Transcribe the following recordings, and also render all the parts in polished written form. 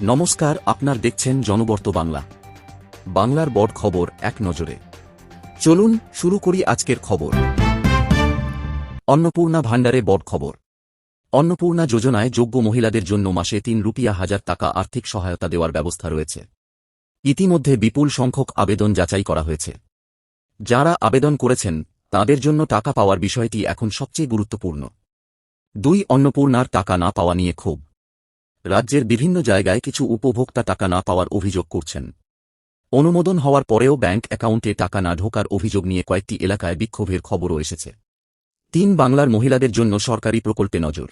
নমস্কার, আপনার দেখছেন জনবর্ত বাংলা। বাংলার বড় খবর এক নজরে। চলুন শুরু করি আজকের খবর। অন্নপূর্ণা ভাণ্ডারে বড় খবর। অন্নপূর্ণা যোজনায় যোগ্য মহিলাদের জন্য মাসে 3,000 টাকা আর্থিক সহায়তা দেওয়ার ব্যবস্থা রয়েছে। ইতিমধ্যে বিপুল সংখ্যক আবেদন যাচাই করা হয়েছে। যারা আবেদন করেছেন তাদের জন্য টাকা পাওয়ার বিষয়টি এখন সবচেয়ে গুরুত্বপূর্ণ। অন্নপূর্ণার টাকা না পাওয়া নিয়ে ক্ষোভ। রাজ্যের বিভিন্ন জায়গায় কিছু উপভোক্তা টাকা না পাওয়ার অভিযোগ করছেন। অনুমোদন হওয়ার পরেও ব্যাংক অ্যাকাউন্টে টাকা না ঢোকার অভিযোগ নিয়ে কয়েকটি এলাকায় বিক্ষোভের খবরও এসেছে। বাংলার মহিলাদের জন্য সরকারি প্রকল্পে নজর।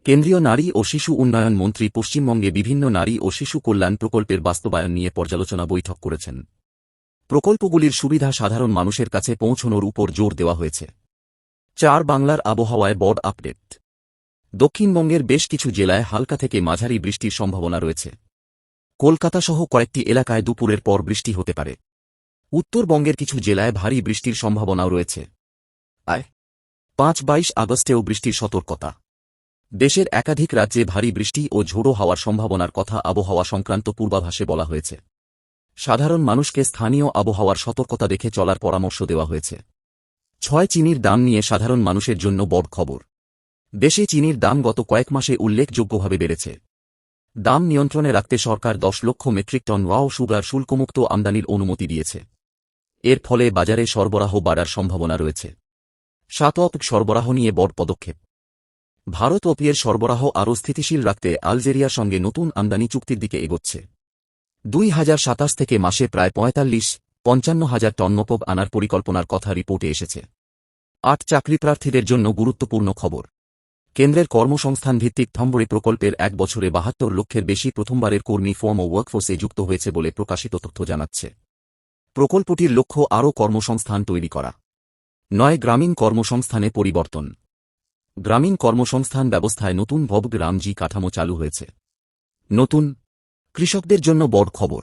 কেন্দ্রীয় নারী ও শিশু উন্নয়ন মন্ত্রী পশ্চিমবঙ্গে বিভিন্ন নারী ও শিশু কল্যাণ প্রকল্পের বাস্তবায়ন নিয়ে পর্যালোচনা বৈঠক করেছেন। প্রকল্পগুলির সুবিধা সাধারণ মানুষের কাছে পৌঁছানোর উপর জোর দেওয়া হয়েছে। বাংলার আবহাওয়ায় বড় আপডেট। দক্ষিণবঙ্গের বেশ কিছু জেলায় হালকা থেকে মাঝারি বৃষ্টির সম্ভাবনা রয়েছে। কলকাতাসহ কয়েকটি এলাকায় দুপুরের পর বৃষ্টি হতে পারে। উত্তরবঙ্গের কিছু জেলায় ভারী বৃষ্টির সম্ভাবনাও রয়েছে। 5-22 আগস্টেও বৃষ্টির সতর্কতা। দেশের একাধিক রাজ্যে ভারী বৃষ্টি ও ঝোড়ো হওয়ার সম্ভাবনার কথা আবহাওয়া সংক্রান্ত পূর্বাভাসে বলা হয়েছে। সাধারণ মানুষকে স্থানীয় আবহাওয়ার সতর্কতা দেখে চলার পরামর্শ দেওয়া হয়েছে। চিনির দাম নিয়ে সাধারণ মানুষের জন্য বড় খবর। দেশে চিনির দাম গত কয়েক মাসে উল্লেখযোগ্যভাবে বেড়েছে। দাম নিয়ন্ত্রণে রাখতে সরকার 10 লক্ষ মেট্রিক টন রাও সুগার শুল্কমুক্ত আমদানির অনুমতি দিয়েছে। এর ফলে বাজারে সরবরাহ বাড়ার সম্ভাবনা রয়েছে। সরবরাহ নিয়ে বড় পদক্ষেপ। ভারত ওপিয়ের সরবরাহ আরও স্থিতিশীল রাখতে আলজেরিয়ার সঙ্গে নতুন আমদানি চুক্তির দিকে এগোচ্ছে। 2027 থেকে মাসে প্রায় 45-55 হাজার টন নকব আনার পরিকল্পনার কথা রিপোর্টে এসেছে। 8 চাকরিপ্রার্থীদের জন্য গুরুত্বপূর্ণ খবর। কেন্দ্রের কর্মসংস্থান ভিত্তিক থম্বরি প্রকল্পের 1 বছরে 72 লক্ষের বেশি প্রথমবারের কর্মী ফর্ম ও ওয়ার্কফোর্সে যুক্ত হয়েছে বলে প্রকাশিত তথ্য জানাচ্ছে। প্রকল্পটির লক্ষ্য আরও কর্মসংস্থান তৈরি করা। গ্রামীণ কর্মসংস্থানে পরিবর্তন। গ্রামীণ কর্মসংস্থান ব্যবস্থায় নতুন ভবগ্রামজি কাঠামো চালু হয়েছে। কৃষকদের জন্য বড় খবর।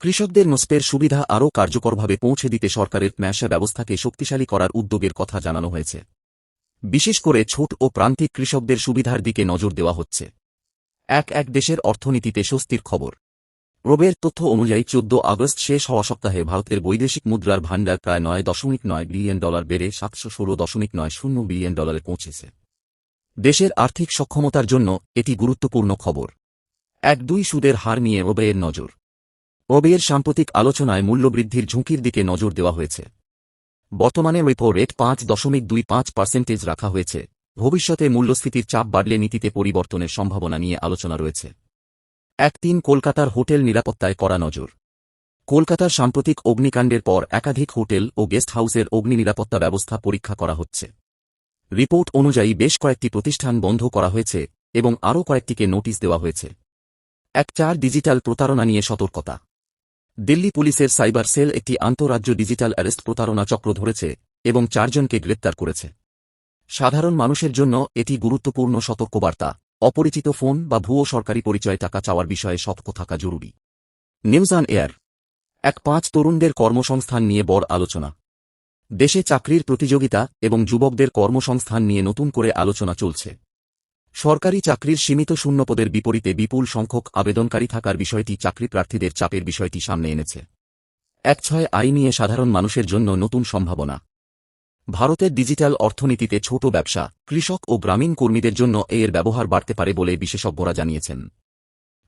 কৃষকদের নস্পের সুবিধা আরও কার্যকরভাবে পৌঁছে দিতে সরকারের ম্যাশা ব্যবস্থাকে শক্তিশালী করার উদ্যোগের কথা জানানো হয়েছে। বিশেষ করে ছোট ও প্রান্তিক কৃষকদের সুবিধার দিকে নজর দেওয়া হচ্ছে। এক দেশের অর্থনীতিতে স্বস্তির খবর। রবের তথ্য অনুযায়ী 14 আগস্ট শেষ হওয়া সপ্তাহে ভারতের বৈদেশিক মুদ্রার ভাণ্ডার প্রায় $9.9 বিলিয়ন বেড়ে $716.90 বিলিয়ন পৌঁছেছে। দেশের আর্থিক সক্ষমতার জন্য এটি গুরুত্বপূর্ণ খবর। 2 সুদের হার নিয়ে রবের নজর। রবের সাম্প্রতিক আলোচনায় মূল্যবৃদ্ধির ঝুঁকির দিকে নজর দেওয়া হয়েছে। বর্তমানে রেপো রেট 5.25% রাখা হয়েছে। ভবিষ্যতে মূল্যস্ফীতির চাপ বাড়লে নীতিতে পরিবর্তনের সম্ভাবনা নিয়ে আলোচনা রয়েছে। 3 কলকাতার হোটেল নিরাপত্তায় কড়া নজর। কলকাতার সাম্প্রতিক অগ্নিকাণ্ডের পর একাধিক হোটেল ও গেস্ট হাউসের অগ্নি নিরাপত্তা ব্যবস্থা পরীক্ষা করা হচ্ছে। রিপোর্ট অনুযায়ী বেশ কয়েকটি প্রতিষ্ঠান বন্ধ করা হয়েছে এবং আরও কয়েকটিকে নোটিশ দেওয়া হয়েছে। 4 ডিজিটাল প্রতারণা নিয়ে সতর্কতা। দিল্লি পুলিশের সাইবার সেল একটি আন্তঃরাজ্য ডিজিটাল অ্যারেস্ট প্রতারণা চক্র ধরেছে এবং 4 জনকে গ্রেপ্তার করেছে। সাধারণ মানুষের জন্য এটি গুরুত্বপূর্ণ সতর্কবার্তা। অপরিচিত ফোন বা ভুয়ো সরকারি পরিচয় টাকা চাওয়ার বিষয়ে সতর্ক থাকা জরুরি। News on air. 5 তরুণদের কর্মসংস্থান নিয়ে বড় আলোচনা। দেশে চাকরির প্রতিযোগিতা এবং যুবকদের কর্মসংস্থান নিয়ে নতুন করে আলোচনা চলছে। সরকারি চাকরির সীমিত শূন্যপদের বিপরীতে বিপুল সংখ্যক আবেদনকারী থাকার বিষয়টি চাকরিপ্রার্থীদের চাপের বিষয়টি সামনে এনেছে। 6 আই নিয়ে সাধারণ মানুষের জন্য নতুন সম্ভাবনা। ভারতের ডিজিটাল অর্থনীতিতে ছোট ব্যবসা, কৃষক ও গ্রামীণ কর্মীদের জন্য এর ব্যবহার বাড়তে পারে বলে বিশেষজ্ঞরা জানিয়েছেন।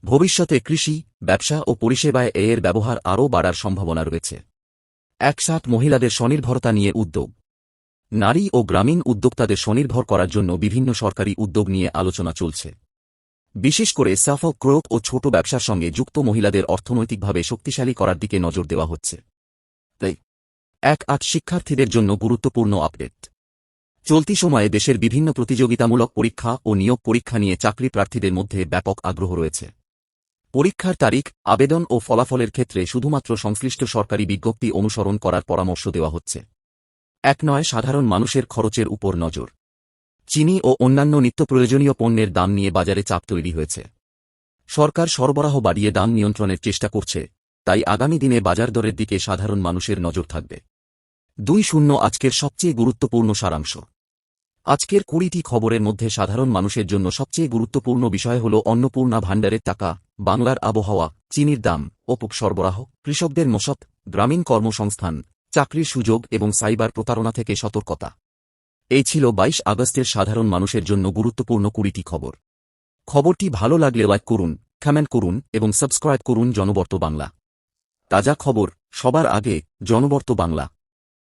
ভবিষ্যতে কৃষি, ব্যবসা ও পরিষেবায় এর ব্যবহার আরও বাড়ার সম্ভাবনা রয়েছে। 7 মহিলাদের স্বনির্ভরতা নিয়ে উদ্যোগ। নারী ও গ্রামীণ উদ্যোক্তাদের স্বনির্ভর করার জন্য বিভিন্ন সরকারি উদ্যোগ নিয়ে আলোচনা চলছে। বিশেষ করে সেলফ গ্রোথ ও ছোট ব্যবসার সঙ্গে যুক্ত মহিলাদের অর্থনৈতিকভাবে শক্তিশালী করার দিকে নজর দেওয়া হচ্ছে। 8 শিক্ষার্থীদের জন্য গুরুত্বপূর্ণ আপডেট। চলতি সময়ে দেশের বিভিন্ন প্রতিযোগিতামূলক পরীক্ষা ও নিয়োগ পরীক্ষা নিয়ে চাকরি প্রার্থীদের মধ্যে ব্যাপক আগ্রহ রয়েছে। পরীক্ষার তারিখ, আবেদন ও ফলাফলের ক্ষেত্রে শুধুমাত্র সংশ্লিষ্ট সরকারি বিজ্ঞপ্তি অনুসরণ করার পরামর্শ দেওয়া হচ্ছে। সাধারণ মানুষের খরচের উপর নজর। চিনি ও অন্যান্য নিত্য প্রয়োজনীয় পণ্যের দাম নিয়ে বাজারে চাপ তৈরি হয়েছে। সরকার সরবরাহ বাড়িয়ে দাম নিয়ন্ত্রণের চেষ্টা করছে, তাই আগামী দিনে বাজার দরের দিকে সাধারণ মানুষের নজর থাকবে। 2 আজকের সবচেয়ে গুরুত্বপূর্ণ সারাংশ। আজকের 20টি খবরের মধ্যে সাধারণ মানুষের জন্য সবচেয়ে গুরুত্বপূর্ণ বিষয় হল অন্নপূর্ণা ভাণ্ডারের টাকা, বাংলার আবহাওয়া, চিনির দাম, ওপক সরবরাহ, কৃষকদের মশত, গ্রামীণ কর্মসংস্থান, চাকরির সুযোগ এবং সাইবার প্রতারণা থেকে সতর্কতা। এই ছিল 22 আগস্টের সাধারণ মানুষের জন্য গুরুত্বপূর্ণ 20টি খবর। খবরটি ভালো লাগলে লাইক করুন, কমেন্ট করুন এবং সাবস্ক্রাইব করুন জনবর্ত বাংলা। তাজা খবর সবার আগে জনবর্ত বাংলা।